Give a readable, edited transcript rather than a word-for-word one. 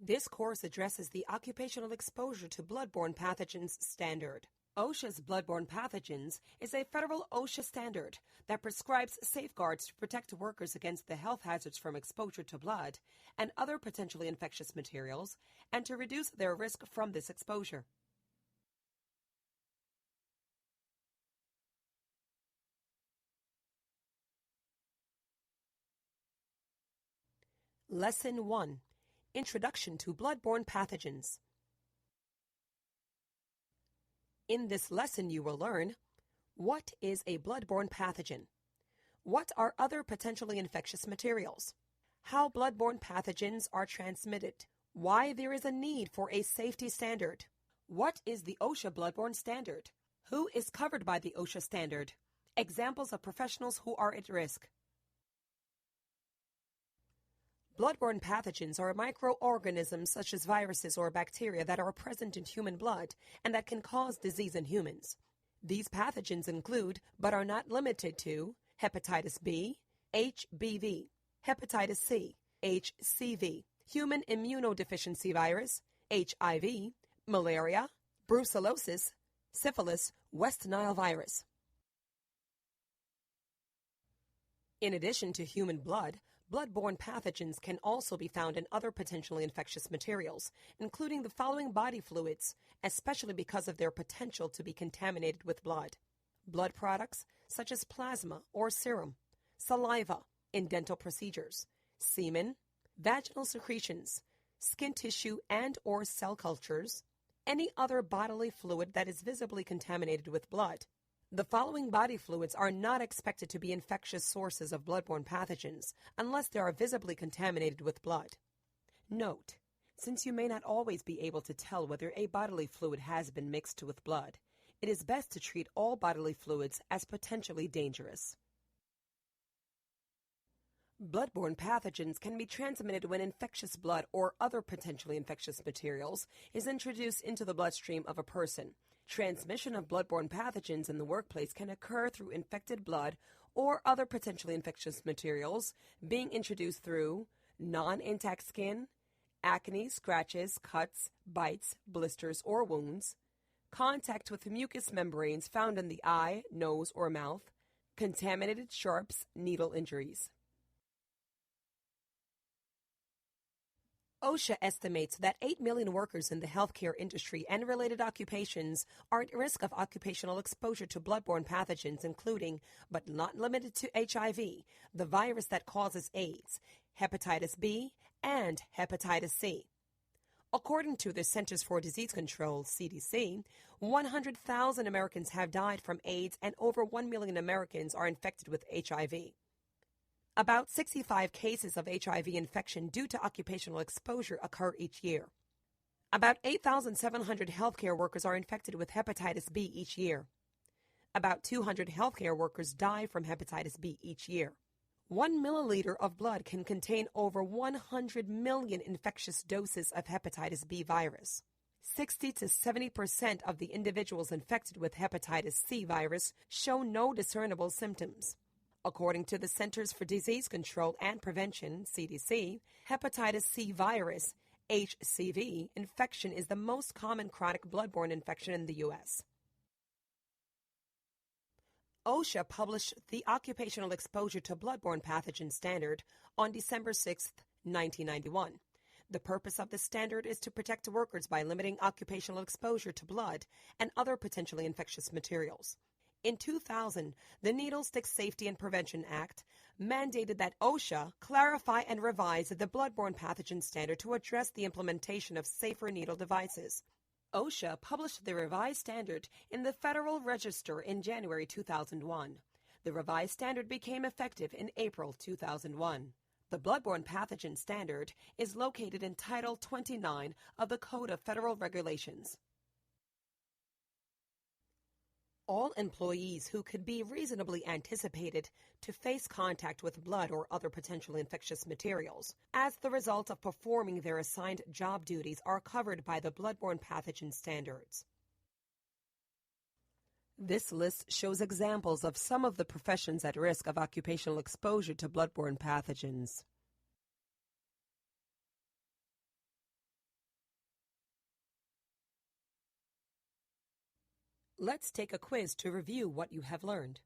This course addresses the occupational exposure to bloodborne pathogens standard. OSHA's Bloodborne Pathogens is a federal OSHA standard that prescribes safeguards to protect workers against the health hazards from exposure to blood and other potentially infectious materials, and to reduce their risk from this exposure. Lesson 1. Introduction to Bloodborne Pathogens. In this lesson you will learn: what is a bloodborne pathogen? What are other potentially infectious materials? How bloodborne pathogens are transmitted? Why there is a need for a safety standard? What is the OSHA bloodborne standard? Who is covered by the OSHA standard? Examples of professionals who are at risk. Bloodborne pathogens are microorganisms such as viruses or bacteria that are present in human blood and that can cause disease in humans. These pathogens include, but are not limited to, hepatitis B, HBV, hepatitis C, HCV, human immunodeficiency virus, HIV, malaria, brucellosis, syphilis, West Nile virus. In addition to human blood, bloodborne pathogens can also be found in other potentially infectious materials, including the following body fluids, especially because of their potential to be contaminated with blood: blood products such as plasma or serum, saliva in dental procedures, semen, vaginal secretions, skin tissue and/or cell cultures, any other bodily fluid that is visibly contaminated with blood. The following body fluids are not expected to be infectious sources of bloodborne pathogens unless they are visibly contaminated with blood. Note: since you may not always be able to tell whether a bodily fluid has been mixed with blood, it is best to treat all bodily fluids as potentially dangerous. Bloodborne pathogens can be transmitted when infectious blood or other potentially infectious materials is introduced into the bloodstream of a person. Transmission of bloodborne pathogens in the workplace can occur through infected blood or other potentially infectious materials being introduced through non-intact skin, acne, scratches, cuts, bites, blisters, or wounds, contact with mucous membranes found in the eye, nose, or mouth, contaminated sharps, needle injuries. OSHA estimates that 8 million workers in the healthcare industry and related occupations are at risk of occupational exposure to bloodborne pathogens, including, but not limited to, HIV, the virus that causes AIDS, hepatitis B, and hepatitis C. According to the Centers for Disease Control, CDC, 100,000 Americans have died from AIDS and over 1 million Americans are infected with HIV. About 65 cases of HIV infection due to occupational exposure occur each year. About 8,700 healthcare workers are infected with hepatitis B each year. About 200 healthcare workers die from hepatitis B each year. 1 milliliter of blood can contain over 100 million infectious doses of hepatitis B virus. 60 to 70% of the individuals infected with hepatitis C virus show no discernible symptoms. According to the Centers for Disease Control and Prevention, CDC, hepatitis C virus, HCV, infection is the most common chronic bloodborne infection in the U.S. OSHA published the Occupational Exposure to Bloodborne Pathogen Standard on December 6, 1991. The purpose of the standard is to protect workers by limiting occupational exposure to blood and other potentially infectious materials. In 2000, the Needle Stick Safety and Prevention Act mandated that OSHA clarify and revise the bloodborne pathogen standard to address the implementation of safer needle devices. OSHA published the revised standard in the Federal Register in January 2001. The revised standard became effective in April 2001. The bloodborne pathogen standard is located in Title 29 of the Code of Federal Regulations. All employees who could be reasonably anticipated to face contact with blood or other potentially infectious materials as the result of performing their assigned job duties are covered by the bloodborne pathogen standards. This list shows examples of some of the professions at risk of occupational exposure to bloodborne pathogens. Let's take a quiz to review what you have learned.